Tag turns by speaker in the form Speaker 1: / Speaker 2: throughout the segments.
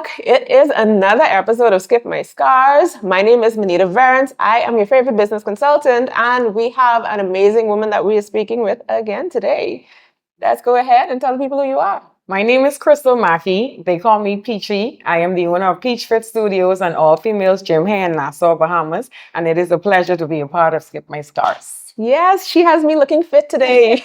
Speaker 1: back. It is another episode of Skip My Scars. My name is Manita Verens. I am your favorite business consultant, and we have an amazing woman that we are speaking with again today. Let's go ahead and tell people who you are.
Speaker 2: My name is Christal Mackey. They call me Peachy. I am the owner of Peach Fit Studios and all females gym here in Nassau, Bahamas. And it is a pleasure to be a part of Skip My Scars.
Speaker 1: Yes, she has me looking fit today.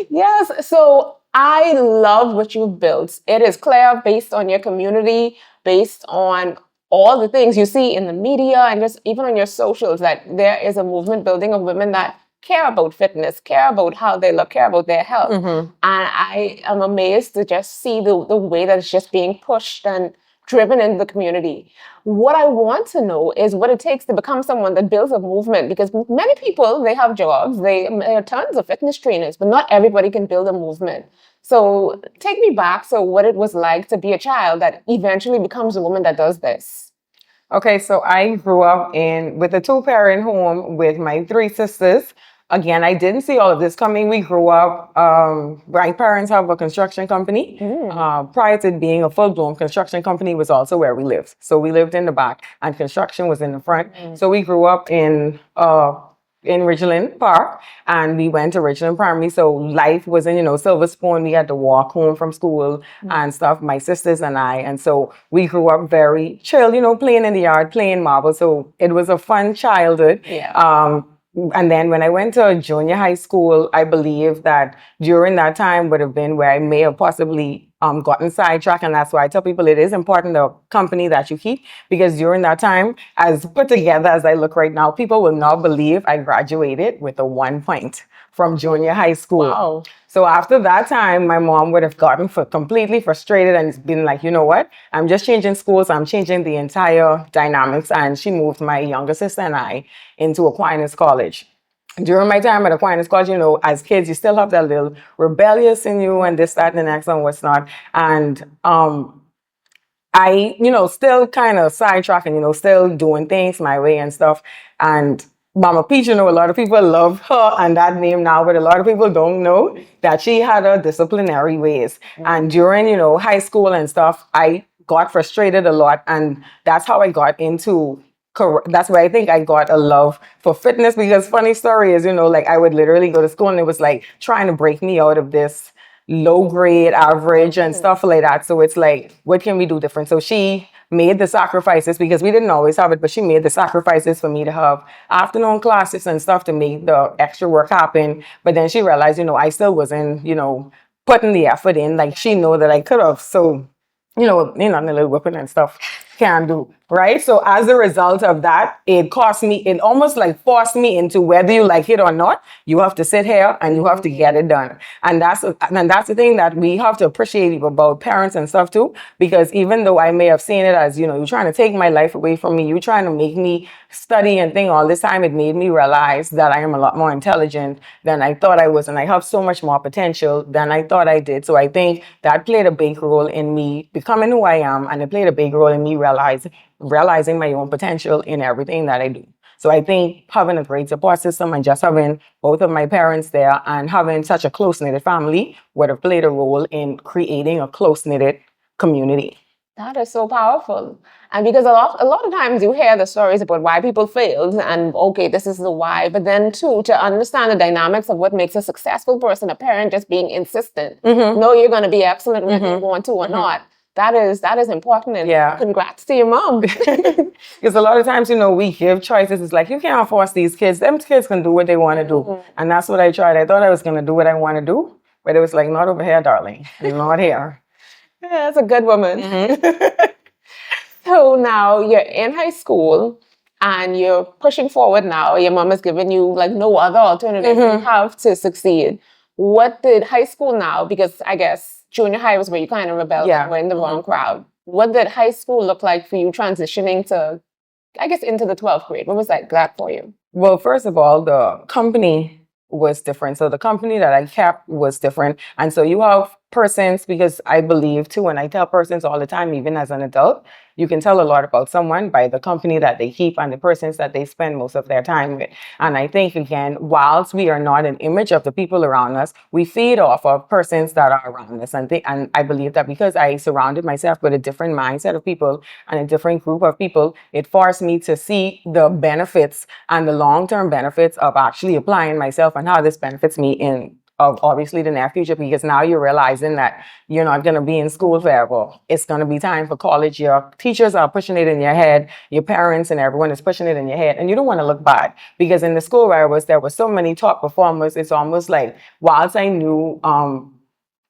Speaker 1: Yes, so I love what you've built. It is clear based on your community, based on all the things you see in the media and just even on your socials, that there is a movement building of women that care about fitness, care about how they look, care about their health. And I am amazed to just see the way that it's just being pushed and driven in the community. What I want to know is what it takes to become someone that builds a movement, because many people, they have jobs, they are tons of fitness trainers, but not everybody can build a movement. So take me back, so what it was like to be a child that eventually becomes a woman that does this.
Speaker 2: Okay, so I grew up with a two-parent home with my three sisters. Again, I didn't see all of this coming. We grew up, my parents have a construction company. Prior to being a full-blown construction company was also where we lived. So we lived in the back and construction was in the front. So we grew up in Ridgeland Park, and we went to Ridgeland Primary. So life was in, Silver Spoon. We had to walk home from school and stuff, my sisters and I. And so we grew up very chill, playing in the yard, playing marbles. So it was a fun childhood.
Speaker 1: Yeah.
Speaker 2: And then when I went to junior high school, I believe that during that time would have been where I may have possibly gotten sidetracked. And that's why I tell people it is important, the company that you keep, because during that time, as put together as I look right now, people will not believe I graduated with a 1 point from junior high school.
Speaker 1: Wow.
Speaker 2: So after that time, my mom would have gotten completely frustrated and been like, you know what? I'm just changing schools. I'm changing the entire dynamics. And she moved my younger sister and I into Aquinas College. During my time at Aquinas College, as kids, you still have that little rebellious in you and this, that, and the next and what's not. And I, still kind of sidetracking, still doing things my way and stuff. And Mama Peach, a lot of people love her and that name now, but a lot of people don't know that she had her disciplinary ways. And during, high school and stuff, I got frustrated a lot. And that's how I got into that's where I think I got a love for fitness, because funny story is, I would literally go to school and it was like trying to break me out of this low grade average and stuff like that. So it's like, what can we do different? So she made the sacrifices, because we didn't always have it, but she made the sacrifices for me to have afternoon classes and stuff to make the extra work happen. But then she realized, I still wasn't, putting the effort in like she knew that I could have. So, a little whipping and stuff can do, right? So as a result of that, it almost like forced me into, whether you like it or not, you have to sit here and you have to get it done. And that's the thing that we have to appreciate about parents and stuff too, because even though I may have seen it as, you're trying to take my life away from me, you're trying to make me study and think all this time, it made me realize that I am a lot more intelligent than I thought I was, and I have so much more potential than I thought I did. So I think that played a big role in me becoming who I am, and it played a big role in me realizing my own potential in everything that I do. So I think having a great support system and just having both of my parents there and having such a close-knitted family would have played a role in creating a close-knitted community.
Speaker 1: That is so powerful. And because a lot of times you hear the stories about why people failed and, okay, this is the why. But then too, to understand the dynamics of what makes a successful person, a parent just being insistent. No, you're going to be excellent whether you want to or not. That is important, and congrats to your mom.
Speaker 2: Because a lot of times, we give choices. It's like, you can't force these kids. Them kids can do what they want to do. And that's what I tried. I thought I was going to do what I want to do, but it was like, not over here, darling. Not here.
Speaker 1: Yeah, that's a good woman. So now you're in high school and you're pushing forward now. Your mom has given you like no other alternative. You have to succeed. What did high school now, because I guess junior high was where you kind of rebelled and were in the wrong crowd. What did high school look like for you transitioning to, I guess, into the 12th grade? What was that for you?
Speaker 2: Well, first of all, the company was different. So the company that I kept was different. And so you have persons, because I believe too, and I tell persons all the time, even as an adult, you can tell a lot about someone by the company that they keep and the persons that they spend most of their time with. And I think, again, whilst we are not an image of the people around us, we feed off of persons that are around us. And I believe that because I surrounded myself with a different mindset of people and a different group of people, it forced me to see the benefits and the long-term benefits of actually applying myself and how this benefits me in of obviously the near future, because now you're realizing that you're not going to be in school forever. It's going to be time for college. Your teachers are pushing it in your head. Your parents and everyone is pushing it in your head. And you don't want to look bad, because in the school where I was, there were so many top performers. It's almost like, whilst I knew,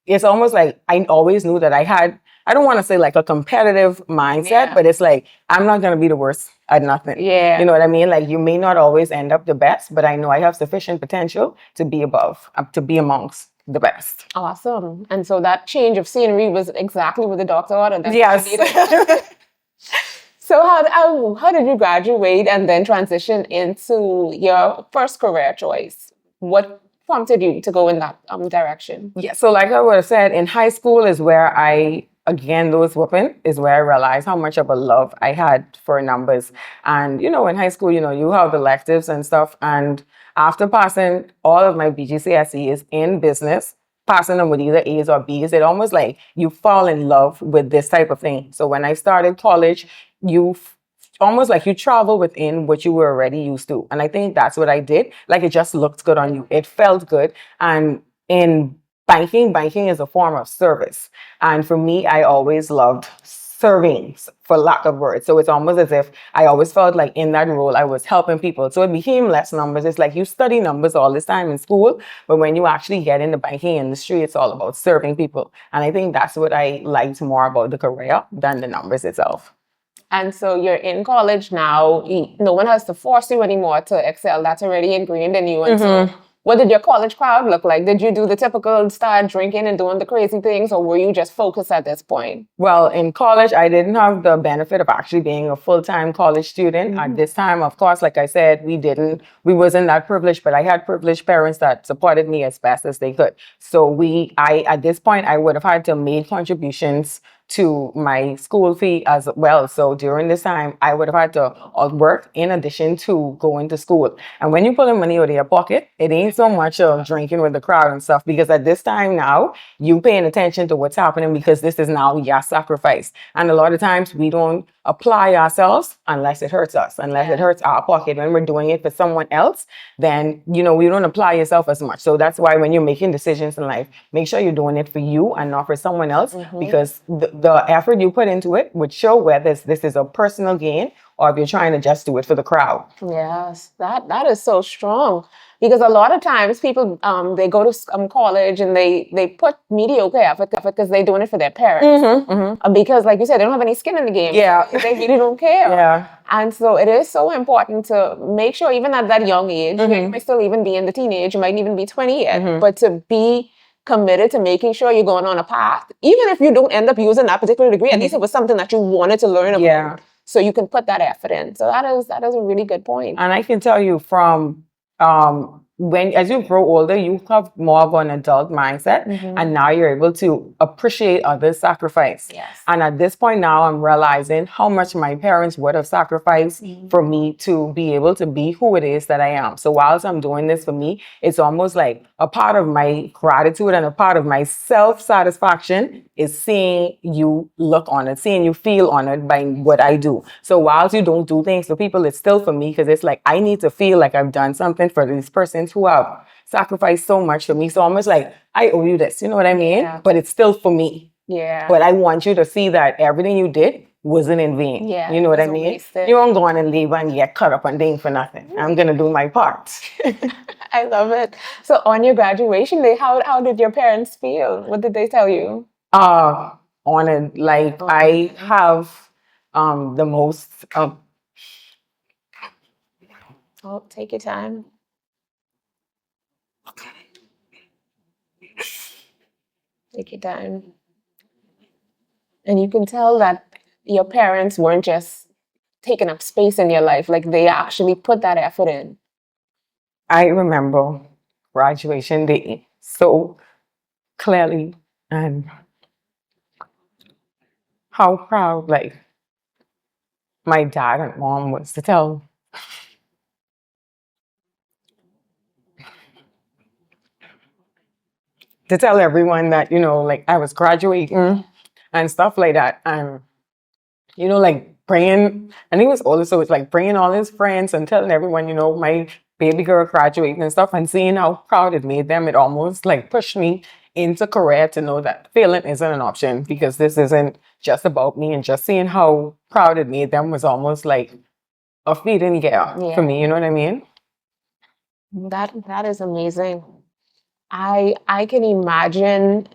Speaker 2: it's almost like I always knew that I had, I don't want to say like a competitive mindset,
Speaker 1: Yeah.
Speaker 2: but it's like, I'm not going to be the worst at nothing.
Speaker 1: Yeah.
Speaker 2: You know what I mean? Like, you may not always end up the best, but I know I have sufficient potential to be above, to be amongst the best.
Speaker 1: Awesome. And so that change of scenery was exactly what the doctor ordered. That's
Speaker 2: Yes.
Speaker 1: what you needed. So how did you graduate and then transition into your first career choice? What prompted you to go in that direction?
Speaker 2: Yeah, so like I would have said, in high school is where I, again, those whooping is where I realized how much of a love I had for numbers. And, in high school, you have electives and stuff. And after passing all of my BGCSEs in business, passing them with either A's or B's, it almost like you fall in love with this type of thing. So when I started college, you almost like you travel within what you were already used to. And I think that's what I did. Like, it just looked good on you. It felt good. And in banking is a form of service. And for me, I always loved serving, for lack of words. So it's almost as if I always felt like in that role, I was helping people. So it became less numbers. It's like you study numbers all this time in school, but when you actually get in the banking industry, it's all about serving people. And I think that's what I liked more about the career than the numbers itself.
Speaker 1: And so you're in college now. No one has to force you anymore to excel. That's already ingrained in you. And so what did your college crowd look like? Did you do the typical start drinking and doing the crazy things, or were you just focused at this point?
Speaker 2: Well, in college, I didn't have the benefit of actually being a full-time college student. At this time, of course, like I said, we wasn't that privileged, but I had privileged parents that supported me as best as they could. So at this point, I would have had to make contributions to my school fee as well. So during this time, I would have had to work in addition to going to school. And when you pull the money out of your pocket, it ain't so much of drinking with the crowd and stuff, because at this time now, you paying attention to what's happening, because this is now your sacrifice. And a lot of times we don't apply ourselves unless it hurts us, unless it hurts our pocket. When we're doing it for someone else, then, we don't apply yourself as much. So that's why when you're making decisions in life, make sure you're doing it for you and not for someone else, because the effort you put into it would show whether this is a personal gain or if you're trying to just do it for the crowd.
Speaker 1: Yes, that is so strong, because a lot of times people they go to college and they put mediocre effort because they're doing it for their parents, because like you said, they don't have any skin in the game.
Speaker 2: Yeah.
Speaker 1: They really don't care.
Speaker 2: Yeah.
Speaker 1: And so it is so important to make sure, even at that young age, you might still even be in the teenage, you might even be 20 yet, but to be committed to making sure you're going on a path, even if you don't end up using that particular degree, at least it was something that you wanted to learn about.
Speaker 2: Yeah.
Speaker 1: So you can put that effort in. So that is a really good point.
Speaker 2: And I can tell you from as you grow older, you have more of an adult mindset, and now you're able to appreciate others' sacrifice.
Speaker 1: Yes.
Speaker 2: And at this point now, I'm realizing how much my parents would have sacrificed for me to be able to be who it is that I am. So whilst I'm doing this for me, it's almost like a part of my gratitude and a part of my self-satisfaction is seeing you look honored, seeing you feel honored by what I do. So whilst you don't do things for people, it's still for me, because it's like I need to feel like I've done something for these persons who have sacrificed so much for me. So almost like I owe you this, you know what I mean?
Speaker 1: Yeah.
Speaker 2: But it's still for me.
Speaker 1: Yeah.
Speaker 2: But I want you to see that everything you did wasn't in vain.
Speaker 1: Yeah,
Speaker 2: You know what I
Speaker 1: wasn't
Speaker 2: mean?
Speaker 1: wasted.
Speaker 2: You don't go on and leave and get caught up on things for nothing. I'm going to do my part.
Speaker 1: I love it. So on your graduation day, how did your parents feel? What did they tell you?
Speaker 2: Honored. Like, I have the most
Speaker 1: Oh, take your time. Take your time. And you can tell that your parents weren't just taking up space in your life, like they actually put that effort in.
Speaker 2: I remember graduation day so clearly. and how proud like my dad and mom was to tell everyone that, like I was graduating and stuff like that. And, like bringing, and he was older, so it's like bringing all his friends and telling everyone, my baby girl graduating and stuff, and seeing how proud it made them. It almost like pushed me into career to know that failing isn't an option, because this isn't just about me. And just seeing how proud it made them was almost like a feeding gap for me. You know what I mean?
Speaker 1: That is amazing. I can imagine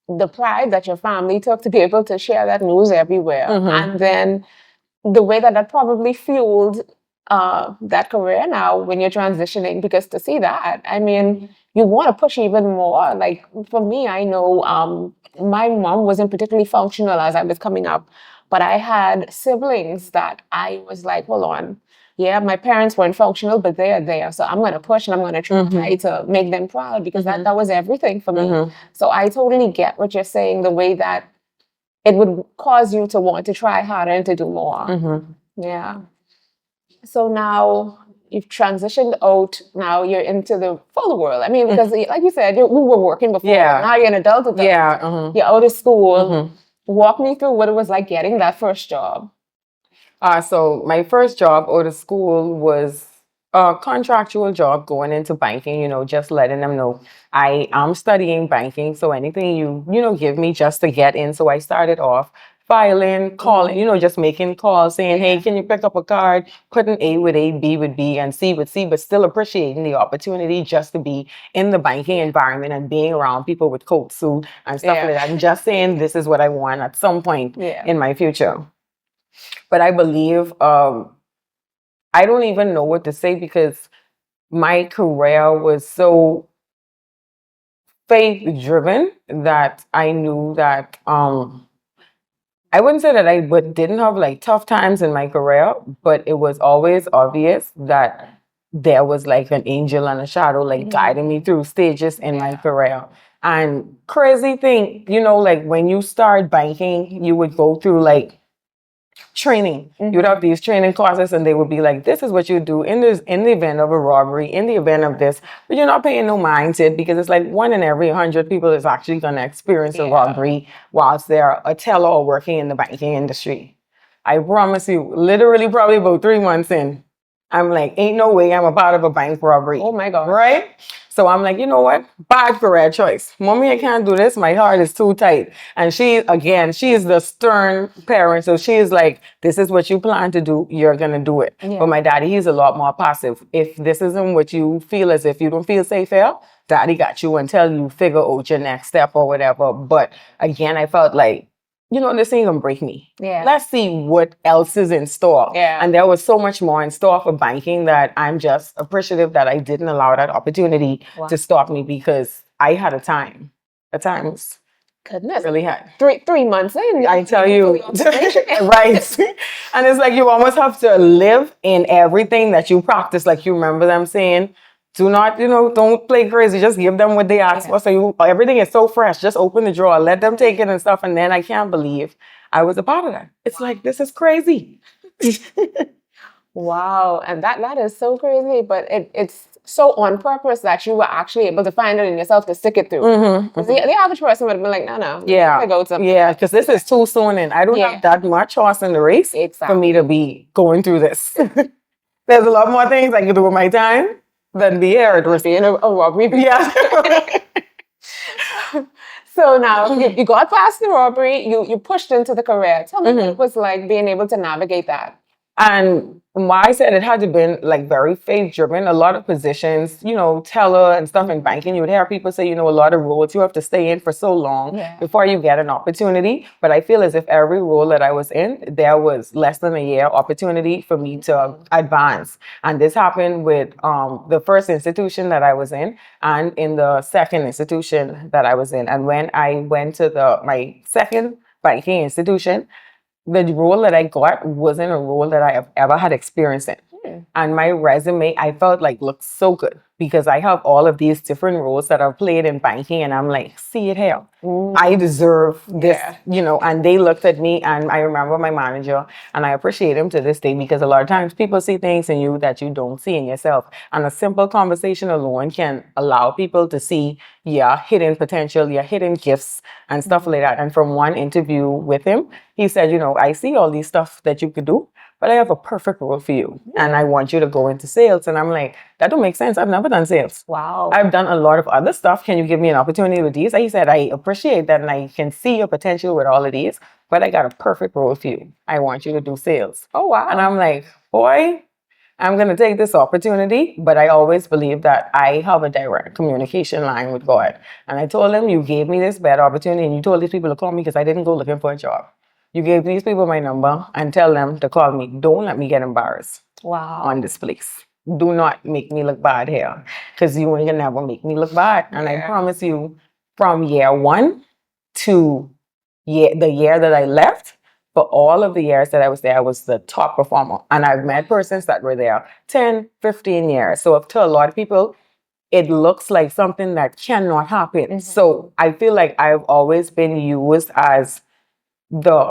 Speaker 1: the pride that your family took to be able to share that news everywhere, and then the way that that probably fueled that career now when you're transitioning. Because to see that, I mean, you want to push even more. Like for me, I know my mom wasn't particularly functional as I was coming up, but I had siblings that I was like, hold on. Yeah, my parents weren't functional, but they're there. So I'm going to push and I'm going to try to make them proud, because that was everything for me. So I totally get what you're saying, the way that it would cause you to want to try harder and to do more. Yeah. So now you've transitioned out. Now you're into the full world. I mean, because like you said, we were working before.
Speaker 2: Yeah.
Speaker 1: Now you're an adult.
Speaker 2: Yeah.
Speaker 1: You're out of school. Walk me through what it was like getting that first job.
Speaker 2: So my first job out of school was a contractual job going into banking, just letting them know I am studying banking. So anything give me just to get in. So I started off filing, calling, just making calls saying, hey, can you pick up a card? Putting A with A, B with B, and C with C, but still appreciating the opportunity just to be in the banking environment and being around people with coat suit and stuff like that. And just saying, this is what I want at some point in my future. But I believe, I don't even know what to say, because my career was so faith driven that I knew that I wouldn't say that I didn't have like tough times in my career, but it was always obvious that there was like an angel and a shadow like guiding me through stages in my career. And crazy thing, like when you start banking, you would go through like training. You would have these training classes, and they would be like, this is what you do in the event of a robbery, in the event of this. But you're not paying no mind to it, because it's like 1 in every 100 people is actually going to experience a robbery whilst they're a teller or working in the banking industry. I promise you, literally probably about 3 months in, I'm like, ain't no way I'm a part of a bank robbery.
Speaker 1: Oh my God.
Speaker 2: Right? So I'm like, you know what? Bad career choice. Mommy, I can't do this. My heart is too tight. And she is the stern parent. So she is like, this is what you plan to do. You're going to do it. But my daddy, he's a lot more passive. If this isn't what you feel, as if you don't feel safe here, daddy got you until you figure out your next step or whatever. But again, I felt like, this ain't gonna break me. Let's see what else is in store. And there was so much more in store for banking that I'm just appreciative that I didn't allow that opportunity to stop me, because I had a time. A time was really hard.
Speaker 1: 3 months in,
Speaker 2: I tell you, right? And it's like you almost have to live in everything that you practice. Like you remember them saying, do not, don't play crazy. Just give them what they ask for. So everything is so fresh. Just open the drawer, let them take it and stuff. And then I can't believe I was a part of that. It's like, this is crazy.
Speaker 1: Wow. And that is so crazy, but it's so on purpose that you were actually able to find it in yourself to stick it through. The average person would have been like, no.
Speaker 2: Yeah. Because this is too soon, and I don't have that much horse in the race for me to be going through this. There's a lot more things I can do with my time than be here. It was
Speaker 1: being a robbery.
Speaker 2: Yeah.
Speaker 1: So now you got past the robbery, you pushed into the career. Tell me what it was like being able to navigate that.
Speaker 2: And why I said it had to been like very faith driven. A lot of positions, teller and stuff in banking, you would hear people say, a lot of roles you have to stay in for so long before you get an opportunity. But I feel as if every role that I was in, there was less than a year opportunity for me to advance. And this happened with the first institution that I was in, and in the second institution that I was in. And when I went to my second banking institution, the role that I got wasn't a role that I have ever had experience in. And my resume, I felt like looked so good because I have all of these different roles that I've played in banking. And I'm like, see it here. I deserve this, and they looked at me, and I remember my manager, and I appreciate him to this day because a lot of times people see things in you that you don't see in yourself. And a simple conversation alone can allow people to see your hidden potential, your hidden gifts and stuff like that. And from one interview with him, he said, I see all these stuff that you could do, but I have a perfect role for you. And I want you to go into sales. And I'm like, that don't make sense. I've never done sales.
Speaker 1: Wow.
Speaker 2: I've done a lot of other stuff. Can you give me an opportunity with these? And he said, I appreciate that and I can see your potential with all of these, but I got a perfect role for you. I want you to do sales.
Speaker 1: Oh, wow.
Speaker 2: And I'm like, boy, I'm going to take this opportunity, but I always believe that I have a direct communication line with God. And I told him, you gave me this bad opportunity and you told these people to call me because I didn't go looking for a job. You gave these people my number and tell them to call me. Don't let me get embarrassed on this place. Do not make me look bad here because you ain't gonna never make me look bad. And I promise you, from year one to the year that I left, for all of the years that I was there, I was the top performer. And I've met persons that were there 10, 15 years. So to a lot of people, it looks like something that cannot happen. So I feel like I've always been used as the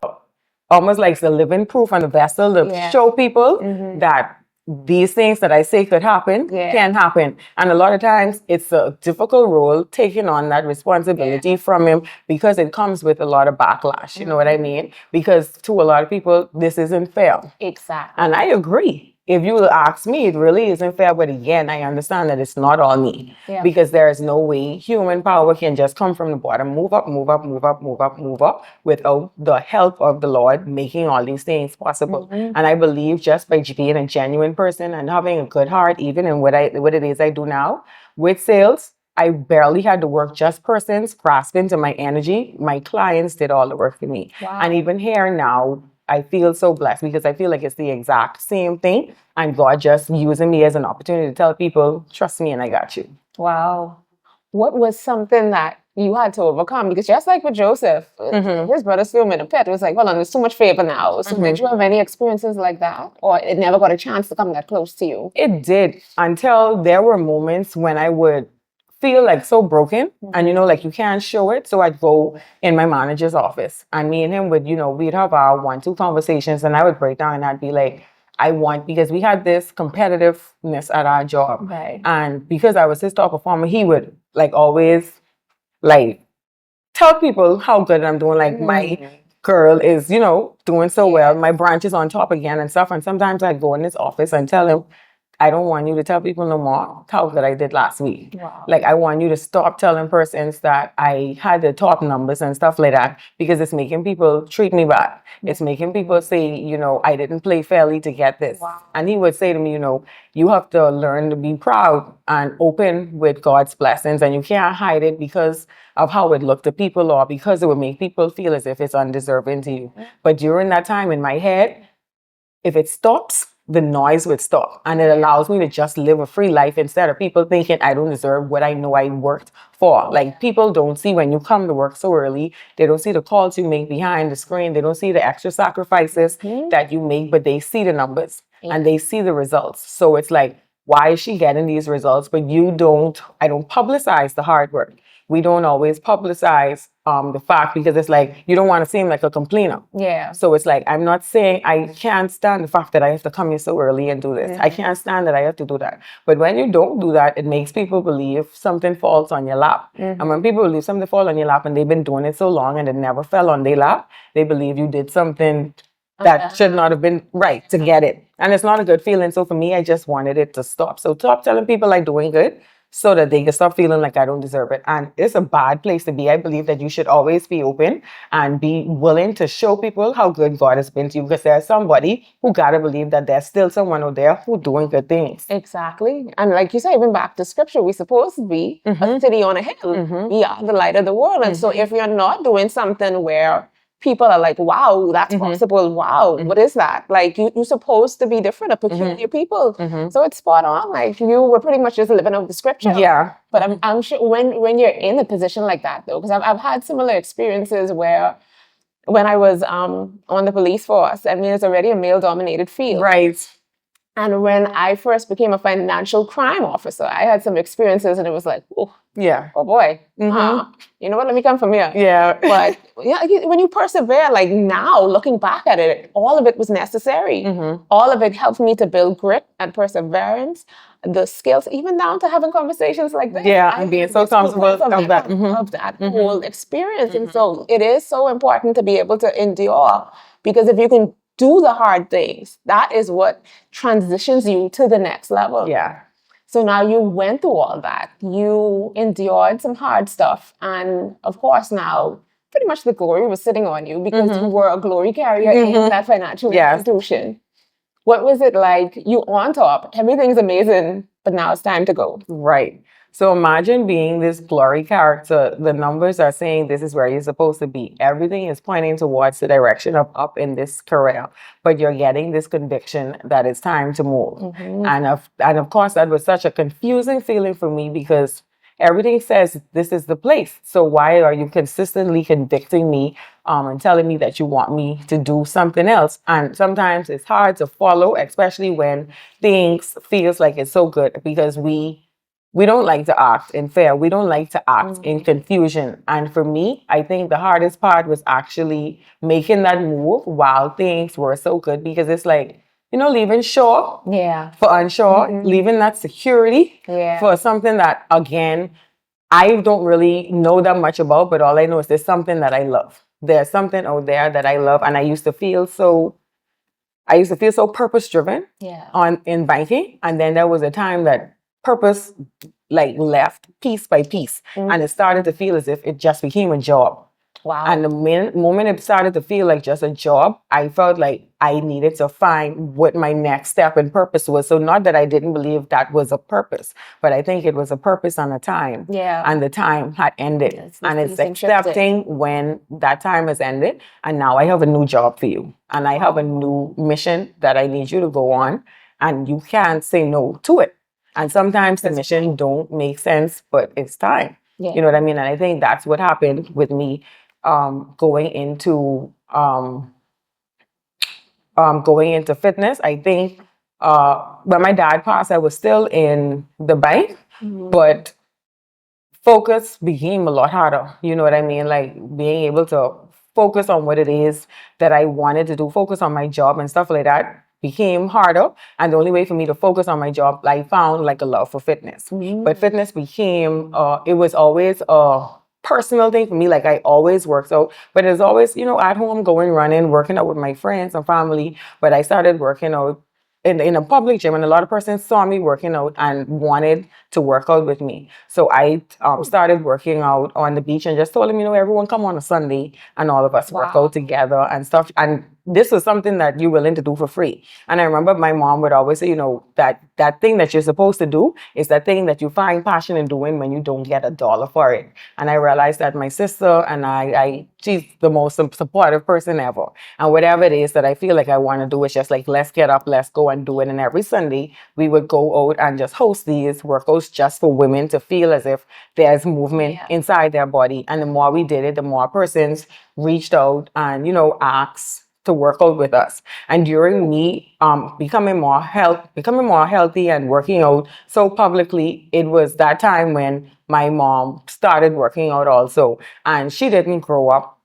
Speaker 2: almost like the living proof and the vessel to show people that these things that I say could happen can happen. And a lot of times it's a difficult role taking on that responsibility from him because it comes with a lot of backlash. You know what I mean? Because to a lot of people, this isn't fair.
Speaker 1: Exactly.
Speaker 2: And I agree. If you ask me, it really isn't fair. But again, I understand that it's not all me. Because there is no way human power can just come from the bottom, move up, move up, move up, move up, move up without the help of the Lord making all these things possible. And I believe just by being a genuine person and having a good heart, even in what it is I do now with sales, I barely had to work, just persons grasping to my energy. My clients did all the work for me. And even here now, I feel so blessed because I feel like it's the exact same thing. And God just using me as an opportunity to tell people, trust me and I got you.
Speaker 1: Wow. What was something that you had to overcome? Because just like with Joseph, his brothers threw him in a pit. It was like, well, there's too much favor now. So did you have any experiences like that? Or it never got a chance to come that close to you?
Speaker 2: It did, until there were moments when I would feel like so broken and like you can't show it. So I'd go in my manager's office and me and him would, we'd have our 1-2 conversations and I would break down and I'd be like, because we had this competitiveness at our job. And because I was his top performer, he would always tell people how good I'm doing. Like my girl is, doing so well. My branch is on top again and stuff. And sometimes I'd go in his office and tell him, I don't want you to tell people no more how good I did last week. I want you to stop telling persons that I had the top numbers and stuff like that because it's making people treat me bad. It's making people say, I didn't play fairly to get this. And he would say to me, you have to learn to be proud and open with God's blessings and you can't hide it because of how it looked to people or because it would make people feel as if it's undeserving to you. But during that time in my head, if it stops, the noise would stop. And it allows me to just live a free life instead of people thinking I don't deserve what I know I worked for. People don't see when you come to work so early, they don't see the calls you make behind the screen. They don't see the extra sacrifices that you make, but they see the numbers and they see the results. So it's like, why is she getting these results? But I don't publicize the hard work. We don't always publicize the fact because it's like, you don't want to seem like a complainer. So it's like, I'm not saying I can't stand the fact that I have to come here so early and do this. I can't stand that I have to do that. But when you don't do that, it makes people believe something falls on your lap. And when people believe something falls on your lap and they've been doing it so long and it never fell on their lap, they believe you did something that should not have been right to get it. And it's not a good feeling. So for me, I just wanted it to stop. So stop telling people I'm doing good so that they can stop feeling like I don't deserve it. And it's a bad place to be. I believe that you should always be open and be willing to show people how good God has been to you because there's somebody who got to believe that there's still someone out there who's doing good things.
Speaker 1: Exactly. And like you said, even back to scripture, we're supposed to be a city on a hill. We are the light of the world. And so if you're not doing something where people are like, wow, that's possible. Wow, what is that? You're supposed to be different, a peculiar people. So it's spot on. You were pretty much just living out the scripture. But I'm sure when you're in a position like that, though, because I've had similar experiences where when I was on the police force, I mean, it's already a male-dominated field. And when I first became a financial crime officer, I had some experiences and it was like, oh,
Speaker 2: Yeah.
Speaker 1: oh boy,
Speaker 2: Mm-hmm.
Speaker 1: you know what, let me come from here.
Speaker 2: Yeah.
Speaker 1: But yeah, when you persevere, like now looking back at it, all of it was necessary.
Speaker 2: Mm-hmm.
Speaker 1: All of it helped me to build grit and perseverance, the skills, even down to having conversations like this.
Speaker 2: Yeah,
Speaker 1: I
Speaker 2: and being
Speaker 1: have
Speaker 2: so
Speaker 1: this
Speaker 2: comfortable
Speaker 1: because
Speaker 2: of that. Mm-hmm.
Speaker 1: of that
Speaker 2: Mm-hmm.
Speaker 1: whole experience. And so it is so important to be able to endure, because if you can do the hard things, that is what transitions you to the next level.
Speaker 2: Yeah.
Speaker 1: So now you went through all that. You endured some hard stuff. And of course, now pretty much the glory was sitting on you because you were a glory carrier in that financial
Speaker 2: Yes.
Speaker 1: institution. What was it like? You on top, everything's amazing, but now it's time to go.
Speaker 2: Right. So imagine being this glory character. The numbers are saying this is where you're supposed to be. Everything is pointing towards the direction of up in this career, but you're getting this conviction that it's time to move. And of course, that was such a confusing feeling for me because everything says this is the place. So why are you consistently convicting me and telling me that you want me to do something else? And sometimes it's hard to follow, especially when things feels like it's so good because we don't like to act in fear. We don't like to act in confusion. And for me, I think the hardest part was actually making that move while things were so good because it's like, leaving sure
Speaker 1: Yeah.
Speaker 2: for unsure, leaving that security
Speaker 1: Yeah.
Speaker 2: for something that, again, I don't really know that much about, but all I know is there's something that I love. There's something out there that I love. And I used to feel so purpose driven in banking. And then there was a time that purpose like left piece by piece. And it started to feel as if it just became a job.
Speaker 1: Wow.
Speaker 2: And the moment it started to feel like just a job, I felt like I needed to find what my next step and purpose was. So not that I didn't believe that was a purpose, but I think it was a purpose and a time.
Speaker 1: Yeah.
Speaker 2: And the time had ended. And it's
Speaker 1: season shifted.
Speaker 2: accepting when that time has ended. And now I have a new job for you. And I have a new mission that I need you to go on. And you can't say no to it. And sometimes the mission don't make sense, but it's time.
Speaker 1: Yeah.
Speaker 2: You know what I mean? And I think that's what happened with me going into fitness. I think when my dad passed, I was still in the bank, but focus became a lot harder. You know what I mean? Like being able to focus on what it is that I wanted to do, focus on my job and stuff like that became harder. And the only way for me to focus on my job, I found like a love for fitness. But fitness became, it was always a personal thing for me. Like I always worked out, but it's always, at home going running, working out with my friends and family. But I started working out in a public gym, and a lot of persons saw me working out and wanted to work out with me. So I started working out on the beach and just told them, everyone come on a Sunday and all of us work out together and stuff. And this was something that you're willing to do for free. And I remember my mom would always say, that thing that you're supposed to do is that thing that you find passion in doing when you don't get $1 for it. And I realized that my sister and she's the most supportive person ever. And whatever it is that I feel like I want to do, it's just like, let's get up, let's go and do it. And every Sunday we would go out and just host these workouts just for women to feel as if there's movement inside their body. And the more we did it, the more persons reached out and, asked to work out with us. And during me becoming more healthy and working out so publicly, it was that time when my mom started working out also. And she didn't grow up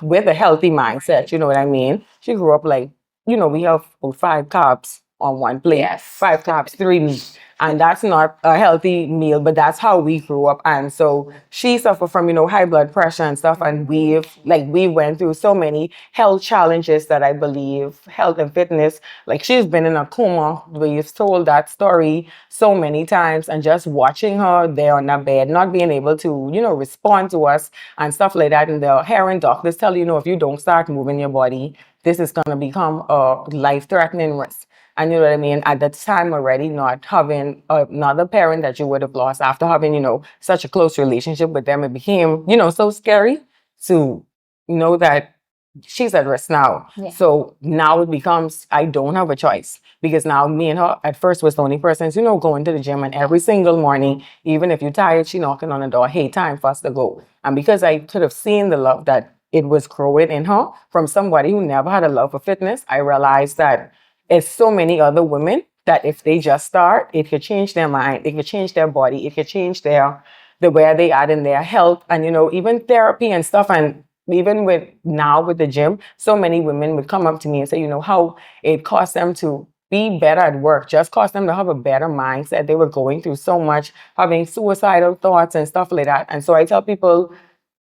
Speaker 2: with a healthy mindset, you know what I mean? She grew up like, we have 5 carbs on one plate.
Speaker 1: Yes.
Speaker 2: 5 carbs, 3 meat. And that's not a healthy meal, but that's how we grew up. And so she suffered from, high blood pressure and stuff. And we went through so many health challenges that I believe health and fitness, like she's been in a coma. We've told that story so many times, and just watching her there on that bed, not being able to, respond to us and stuff like that. And the hearing doctors tell you, if you don't start moving your body, this is going to become a life-threatening risk. And you know what I mean? At that time already, not having another parent that you would have lost after having, such a close relationship with them, it became, so scary to know that she's at risk now. Yeah. So now it becomes, I don't have a choice, because now me and her at first was the only persons, going to the gym, and every single morning, even if you're tired, she knocking on the door, hey, time for us to go. And because I could have seen the love that it was growing in her from somebody who never had a love for fitness, I realized that it's so many other women that if they just start, it could change their mind, it could change their body, it could change the where they are in their health, and even therapy and stuff. And even with the gym, so many women would come up to me and say, how it cost them to be better at work, just cost them to have a better mindset. They were going through so much, having suicidal thoughts and stuff like that. And so I tell people,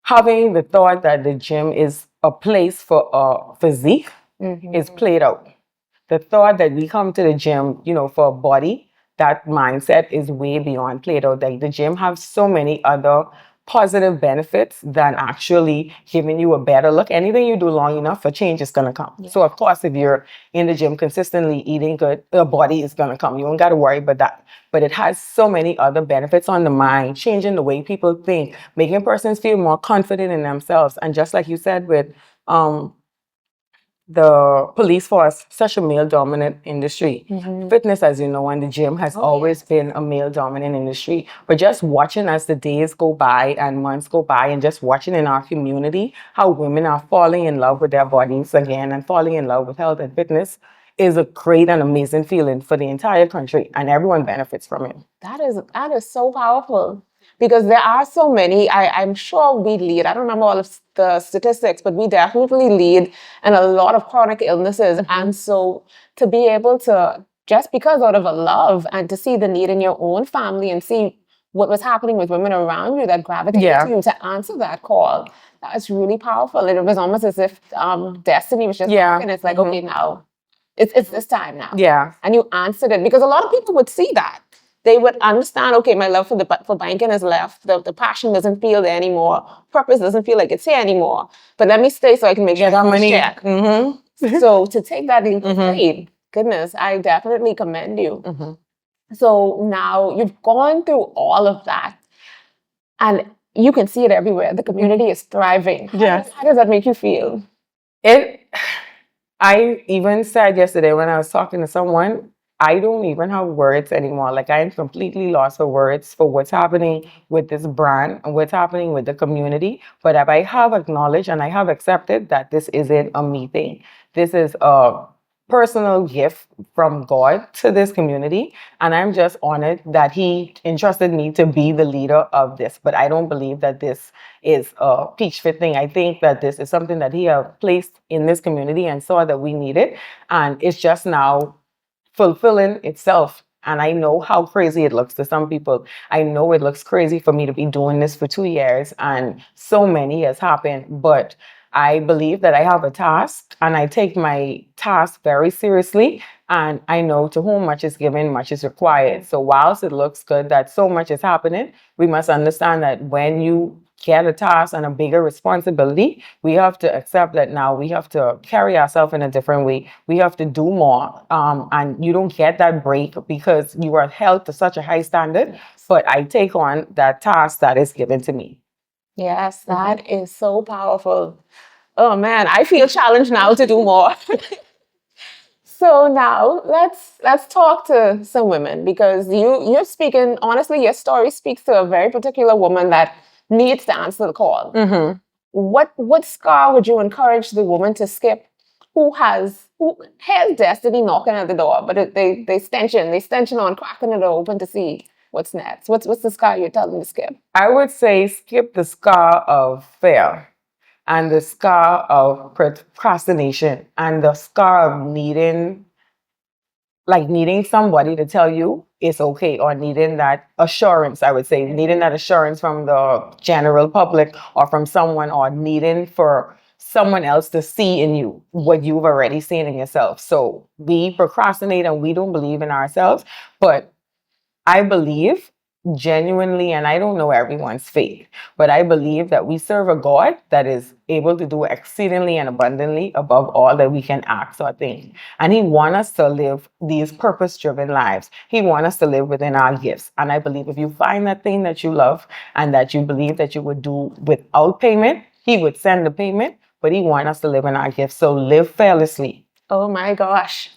Speaker 2: having the thought that the gym is a place for a physique is played out. The thought that we come to the gym, for a body, that mindset is way beyond played out. Like, the gym has so many other positive benefits than actually giving you a better look. Anything you do long enough, a change is going to come. Yeah. So of course, if you're in the gym consistently eating good, the body is going to come. You don't got to worry about that. But it has so many other benefits on the mind, changing the way people think, making persons feel more confident in themselves. And just like you said with the police force, such a male-dominant industry. Fitness, as you know, and the gym has always been a male-dominant industry. But just watching as the days go by and months go by, and just watching in our community how women are falling in love with their bodies again and falling in love with health and fitness is a great and amazing feeling for the entire country, and everyone benefits from it.
Speaker 1: That is so powerful. Because there are so many, I'm sure we lead, I don't remember all of the statistics, but we definitely lead in a lot of chronic illnesses. And so to be able to, just because out of a love and to see the need in your own family and see what was happening with women around you that gravitated to you to answer that call, that's really powerful. And it was almost as if destiny was just and it's like, okay, now, it's this time now.
Speaker 2: Yeah.
Speaker 1: And you answered it, because a lot of people would see that. They would understand, okay, my love for banking has left. The passion doesn't feel there anymore. Purpose doesn't feel like it's here anymore. But let me stay so I can make sure
Speaker 2: that money.
Speaker 1: Check. So to take that leap of faith, goodness, I definitely commend you. So now you've gone through all of that, and you can see it everywhere. The community is thriving.
Speaker 2: Yes.
Speaker 1: How does that make you feel?
Speaker 2: I even said yesterday when I was talking to someone, I don't even have words anymore. Like, I am completely lost for words for what's happening with this brand and what's happening with the community. But I have acknowledged and I have accepted that this isn't a me thing. This is a personal gift from God to this community. And I'm just honored that He entrusted me to be the leader of this. But I don't believe that this is a Peach Fit thing. I think that this is something that He has placed in this community and saw that we need it. And it's just now fulfilling itself. And I know how crazy it looks to some people. I know it looks crazy for me to be doing this for 2 years and so many has happened, but I believe that I have a task and I take my task very seriously. And I know to whom much is given, much is required. So whilst it looks good that so much is happening, we must understand that when you get a task and a bigger responsibility, we have to accept that now we have to carry ourselves in a different way. We have to do more. And you don't get that break because you are held to such a high standard. But I take on that task that is given to me.
Speaker 1: Yes, that is so powerful. Oh man, I feel challenged now to do more. So now let's talk to some women, because you're speaking, honestly, your story speaks to a very particular woman that needs to answer the call. What scar would you encourage the woman to skip who has destiny knocking at the door, but they stenching on cracking it open to see what's next? What's the scar you're telling them to skip?
Speaker 2: I would say skip the scar of fear and the scar of procrastination and the scar of needing somebody to tell you it's okay, or needing that assurance, I would say, needing that assurance from the general public or from someone, or needing for someone else to see in you what you've already seen in yourself. So we procrastinate and we don't believe in ourselves, but I believe genuinely, and I don't know everyone's faith, but I believe that we serve a God that is able to do exceedingly and abundantly above all that we can ask or think. And He wants us to live these purpose-driven lives. He wants us to live within our gifts. And I believe if you find that thing that you love and that you believe that you would do without payment, He would send the payment, but He wants us to live in our gifts. So live fearlessly.
Speaker 1: Oh my gosh.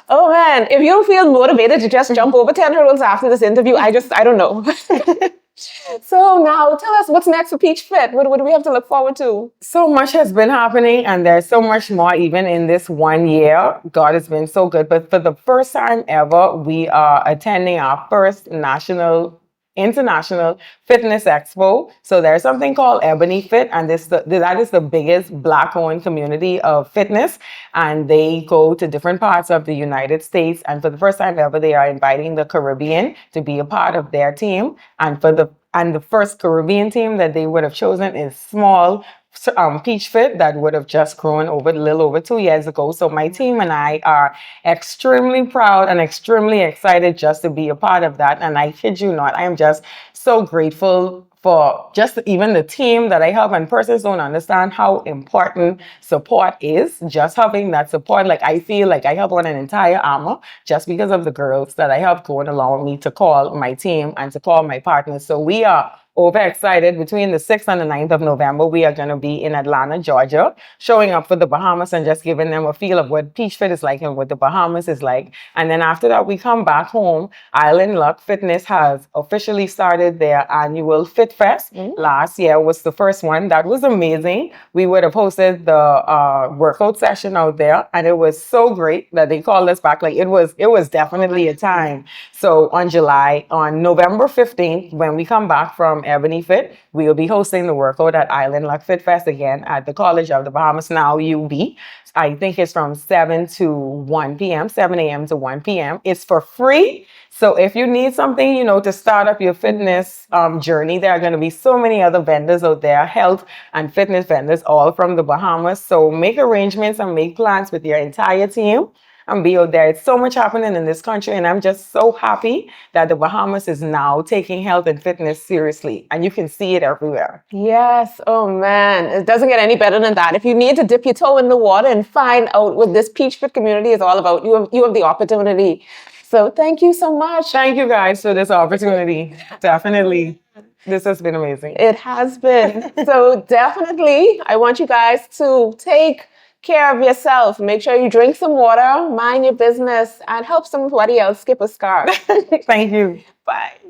Speaker 1: Oh man, if you feel motivated to just jump over 10 hurdles after this interview, I don't know. So now tell us what's next for Peach Fit. What do we have to look forward to?
Speaker 2: So much has been happening, and there's so much more even in this 1 year. God has been so good. But for the first time ever, we are attending our first international fitness expo. So there's something called Ebony Fit, and that is the biggest Black-owned community of fitness. And they go to different parts of the United States. And for the first time ever, they are inviting the Caribbean to be a part of their team. And the first Caribbean team that they would have chosen is small Peach Fit that would have just grown over a little over 2 years ago. So my team and I are extremely proud and extremely excited just to be a part of that. And I kid you not, I am just so grateful for just even the team that I help, and persons don't understand how important support is. Just having that support, like I feel like I help on an entire armor just because of the girls that I help going along with me to call my team and to call my partners. So we are overexcited. Between the 6th and the 9th of November, we are going to be in Atlanta, Georgia, showing up for the Bahamas and just giving them a feel of what Peach Fit is like and what the Bahamas is like. And then after that, we come back home. Island Luck Fitness has officially started their annual Fit Fest. Last year was the first one. That was amazing. We would have hosted the workout session out there, and it was so great that they called us back. Like it was definitely a time. So on November 15th, when we come back from Ebony Fit, we will be hosting the workout at Island Luck Fit Fest again at the College of the Bahamas, now UB. I think it's from 7 to 1 p.m., 7 a.m. to 1 p.m. It's for free. So if you need something, to start up your fitness journey, there are going to be so many other vendors out there, health and fitness vendors, all from the Bahamas. So make arrangements and make plans with your entire team and be out there. It's so much happening in this country, and I'm just so happy that the Bahamas is now taking health and fitness seriously, and you can see it everywhere.
Speaker 1: Yes. Oh man, it doesn't get any better than that. If you need to dip your toe in the water and find out what this Peach Fit community is all about, you have the opportunity. So thank you so much.
Speaker 2: Thank you guys for this opportunity. Definitely. This has been amazing.
Speaker 1: It has been. So definitely, I want you guys to take care of yourself. Make sure you drink some water, mind your business, and help somebody else skip a scarf.
Speaker 2: Thank you.
Speaker 1: Bye.